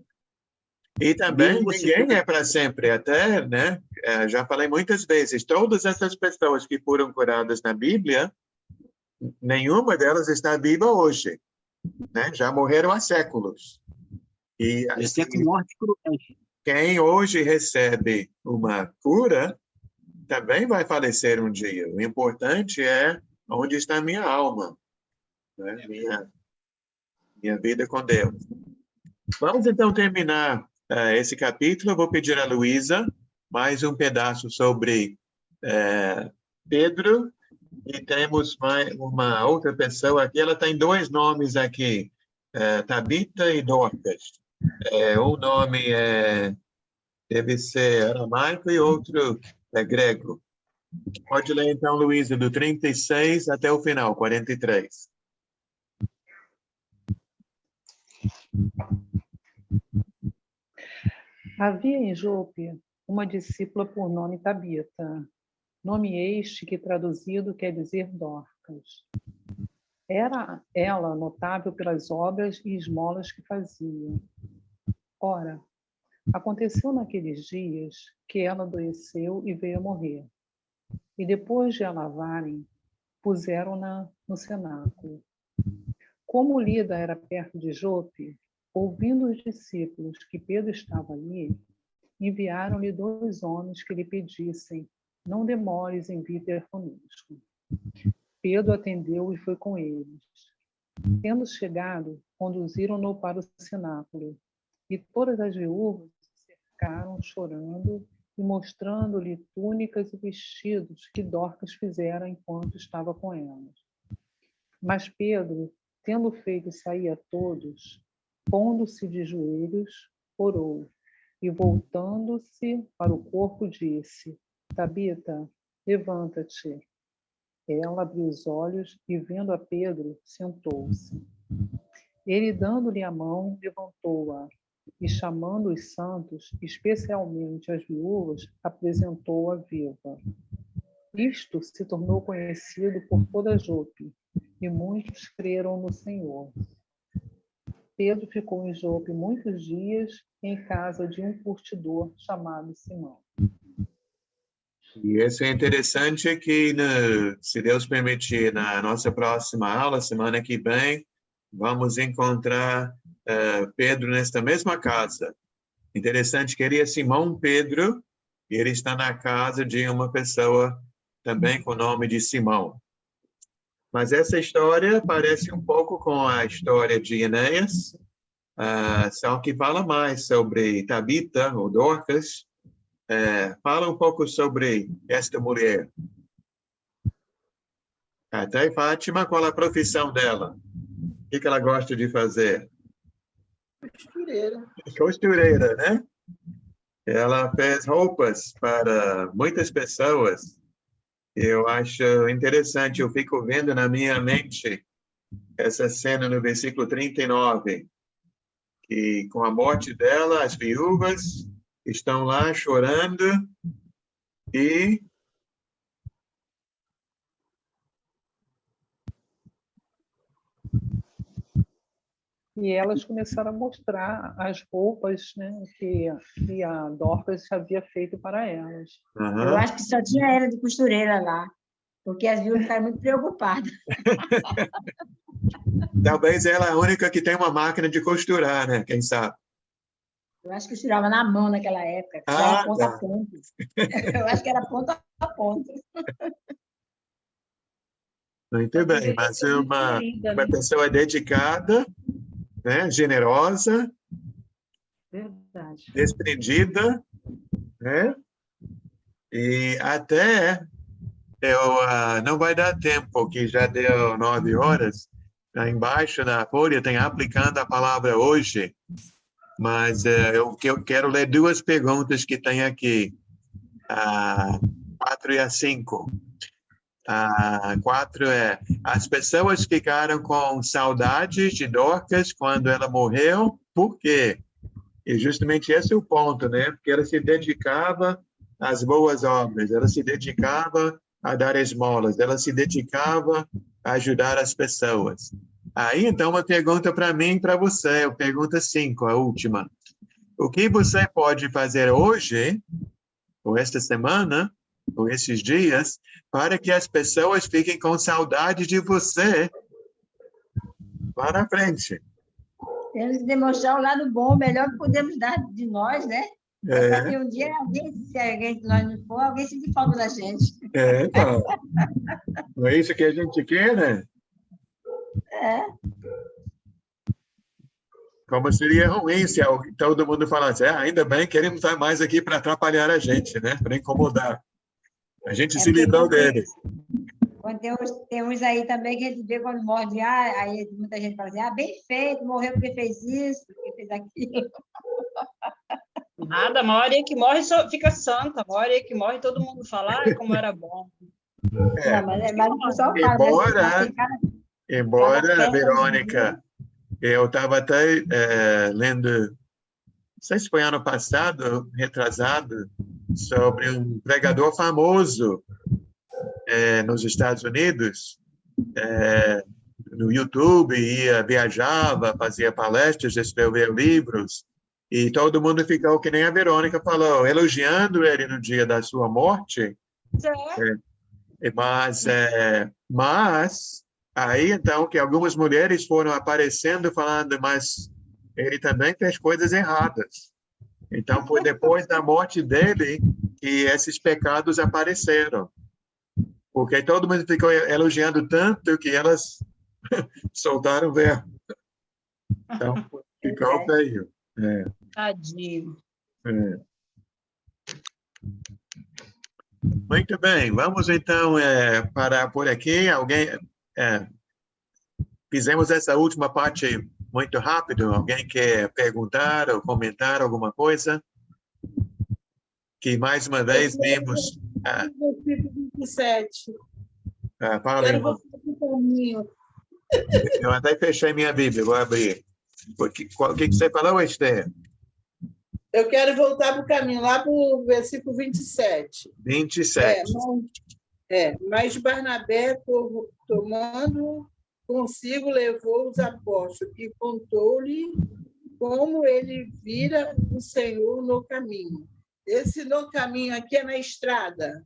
E também ninguém é para sempre, até, né? Já falei muitas vezes, todas essas pessoas que foram curadas na Bíblia, nenhuma delas está viva hoje, né? Já morreram há séculos. E assim, com morte cruente. Quem hoje recebe uma cura também vai falecer um dia. O importante é onde está a minha alma, né? Minha vida com Deus. Vamos então terminar esse capítulo. Eu vou pedir a Luísa mais um pedaço sobre Pedro. E temos mais uma outra pessoa aqui. Ela tem dois nomes aqui, Tabita e Dorcas. Um nome deve ser aramaico e outro grego. Pode ler então, Luísa, do 36 até o final, 43. Havia em Jope uma discípula por nome Tabita, nome este que traduzido quer dizer Dorcas. Era ela notável pelas obras e esmolas que fazia. Ora, aconteceu naqueles dias que ela adoeceu e veio a morrer. E depois de a lavarem, puseram-na no cenáculo. Como Lida era perto de Jope, ouvindo os discípulos que Pedro estava ali, enviaram-lhe 2 homens que lhe pedissem: não demores em vir ter conosco. Pedro atendeu e foi com eles. Tendo chegado, conduziram-no para o cenáculo, e todas as viúvas se cercaram chorando e mostrando-lhe túnicas e vestidos que Dorcas fizera enquanto estava com elas. Mas Pedro, tendo feito sair a todos, pondo-se de joelhos, orou, e voltando-se para o corpo disse: Tabita, levanta-te. Ela abriu os olhos e, vendo a Pedro, sentou-se. Ele, dando-lhe a mão, levantou-a e, chamando os santos, especialmente as viúvas, apresentou-a viva. Isto se tornou conhecido por toda Jope, e muitos creram no Senhor. Pedro ficou em Jope muitos dias, em casa de um curtidor chamado Simão. E isso é interessante que, se Deus permitir, na nossa próxima aula, semana que vem, vamos encontrar Pedro nesta mesma casa. Interessante que ele é Simão Pedro, e ele está na casa de uma pessoa também com o nome de Simão. Mas essa história parece um pouco com a história de Enéas, só que fala mais sobre Tabita, ou Dorcas. Fala um pouco sobre esta mulher. Até Fátima, qual a profissão dela? O que ela gosta de fazer? Costureira. Costureira, né? Ela fez roupas para muitas pessoas. Eu acho interessante, eu fico vendo na minha mente essa cena no versículo 39, que com a morte dela, as viúvas estão lá chorando e elas começaram a mostrar as roupas, né, que a Dorcas havia feito para elas. Eu acho que só tinha ela de costureira lá, porque as viúvas ficaram muito preocupadas. Talvez ela é a única que tem uma máquina de costurar, né? Quem sabe? Eu acho que costurava na mão naquela época, costurava ponta a ponta. Eu acho que era ponta a ponta. Muito bem, mas uma pessoa dedicada, né? Generosa, Verdade. desprendida, né? E até não vai dar tempo, que já deu 9 horas. Lá embaixo na folha tem aplicando a palavra hoje, mas eu quero ler 2 perguntas que tem aqui, a 4 e a 5. A 4 é: as pessoas ficaram com saudades de Dorcas quando ela morreu, por quê? E justamente esse é o ponto, né? Porque ela se dedicava às boas obras, ela se dedicava a dar esmolas, ela se dedicava a ajudar as pessoas. Aí, então, uma pergunta para mim e para você, a pergunta 5, a última. O que você pode fazer hoje, ou esta semana, ou esses dias, para que as pessoas fiquem com saudade de você lá na frente? Temos que demonstrar o lado bom, o melhor que podemos dar de nós, né? Para que um dia, se alguém de nós não for, alguém sentir falta da gente. Então. Não é isso que a gente quer, né? Como seria ruim se todo mundo falasse, ainda bem que ele não está mais aqui para atrapalhar a gente, né? Para incomodar. A gente se livrou dele. Tem uns aí também que a gente vê quando morre, aí muita gente fala assim, bem feito, morreu porque fez isso, porque fez aquilo. Nada, a maioria que morre só fica santa, a maioria que morre todo mundo fala, como era bom. Não, mas o pessoal fala, Embora, Verônica, eu estava até lendo, não sei se foi ano passado, retrasado, sobre um pregador famoso nos Estados Unidos, no YouTube, viajava, fazia palestras, escrevia livros, e todo mundo ficou, que nem a Verônica falou, elogiando ele no dia da sua morte. Mas aí, então, que algumas mulheres foram aparecendo falando, mas ele também fez coisas erradas. Então, foi depois da morte dele que esses pecados apareceram. Porque todo mundo ficou elogiando tanto que elas soltaram o verbo. Então, ficou feio. Tadinho. Muito bem, vamos então parar por aqui. Fizemos essa última parte muito rápido. Alguém quer perguntar ou comentar alguma coisa? Que mais uma vez vimos. Versículo 27. Fala, Quero irmão. voltar para o caminho. Eu até fechei minha Bíblia, vou abrir. O que você falou, Esther? Eu quero voltar para o caminho, lá para o versículo 27. 27. Mas Barnabé, tomando consigo, levou os apóstolos e contou-lhe como ele vira o Senhor no caminho. Esse no caminho aqui é na estrada.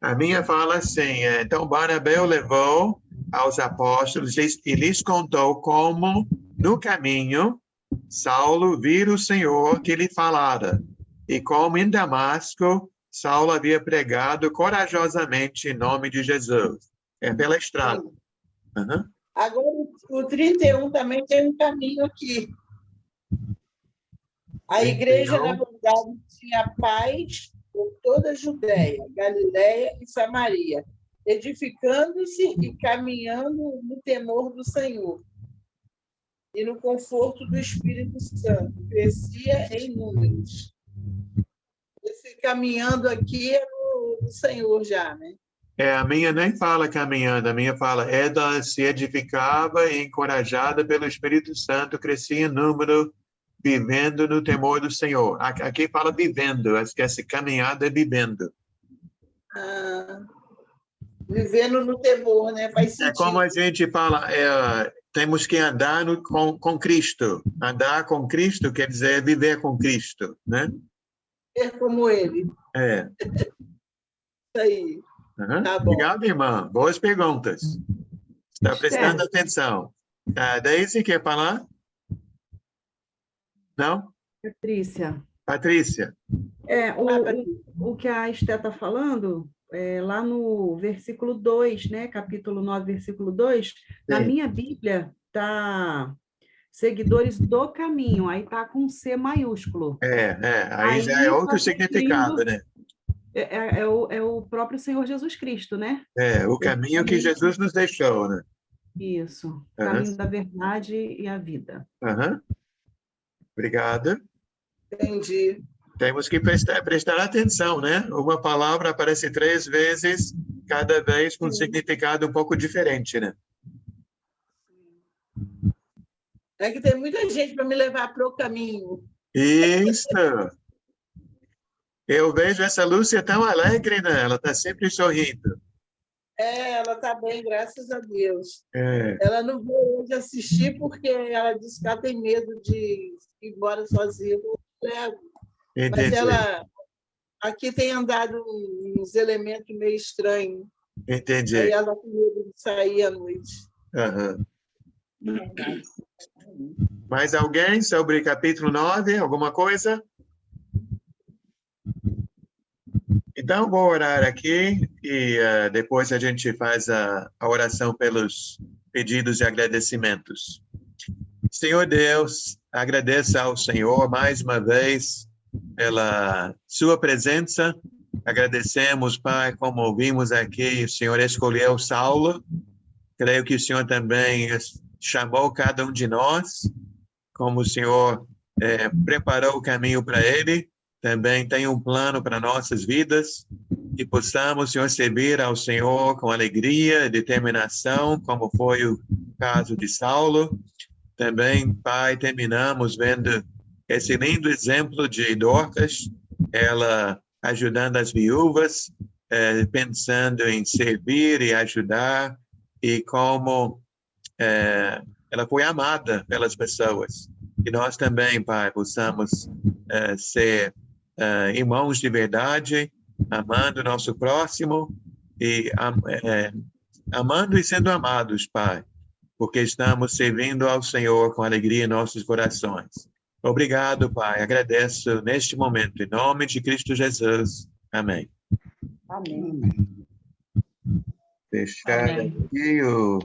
A minha fala assim, então Barnabé o levou aos apóstolos e lhes contou como, no caminho, Saulo vira o Senhor que lhe falara, e como em Damasco, Saulo havia pregado corajosamente em nome de Jesus. Pela estrada. Uhum. Agora, o 31 também tem um caminho aqui. A igreja, na verdade, tinha paz por toda a Judéia, Galiléia e Samaria, edificando-se e caminhando no temor do Senhor e no conforto do Espírito Santo. Crescia em números. caminhando aqui é no Senhor já, né? A minha nem fala caminhando, a minha fala, ela se edificava e encorajada pelo Espírito Santo, crescia em número, vivendo no temor do Senhor. Aqui fala vivendo, acho que essa caminhada é vivendo. Vivendo no temor, né? Faz sentido. É como a gente fala, temos que andar com Cristo. Andar com Cristo quer dizer viver com Cristo, né? Ser como Ele. Isso aí. Uhum. Tá bom. Obrigado, irmã. Boas perguntas. Está prestando atenção. Daisy, quer falar? Não? Patrícia. Patrícia. O que a Esté está falando, lá no versículo 2, né? Capítulo 9, versículo 2, na minha Bíblia está seguidores do caminho, aí está com C maiúsculo. Aí já é outro significado, né? É o próprio Senhor Jesus Cristo, né? O caminho que Jesus nos deixou, né? Isso, o caminho da verdade e a vida. Obrigado. Entendi. Temos que prestar atenção, né? Uma palavra aparece 3 vezes, cada vez com um significado um pouco diferente, né? É que tem muita gente para me levar para o caminho. Isso! Eu vejo essa Lúcia tão alegre, né? Ela está sempre sorrindo. Ela está bem, graças a Deus. É. Ela não veio hoje assistir porque ela disse que ela tem medo de ir embora sozinha. Eu levo. Mas ela aqui tem andado uns elementos meio estranhos. Entendi. Aí ela tem medo de sair à noite. Uhum. Mais alguém sobre capítulo 9? Alguma coisa? Então, vou orar aqui e depois a gente faz a oração pelos pedidos e agradecimentos. Senhor Deus, agradeço ao Senhor mais uma vez pela sua presença. Agradecemos, Pai, como ouvimos aqui, o Senhor escolheu Saulo. Creio que o Senhor também chamou cada um de nós, como o Senhor preparou o caminho para ele. Também tem um plano para nossas vidas, que possamos, Senhor, servir ao Senhor com alegria e determinação, como foi o caso de Saulo. Também, Pai, terminamos vendo esse lindo exemplo de Dorcas, ela ajudando as viúvas, pensando em servir e ajudar, e como ela foi amada pelas pessoas. E nós também, Pai, possamos ser irmãos de verdade, amando o nosso próximo e amando e sendo amados, Pai, porque estamos servindo ao Senhor com alegria em nossos corações. Obrigado, Pai. Agradeço neste momento, em nome de Cristo Jesus. Amém. Amém. Fechar aqui o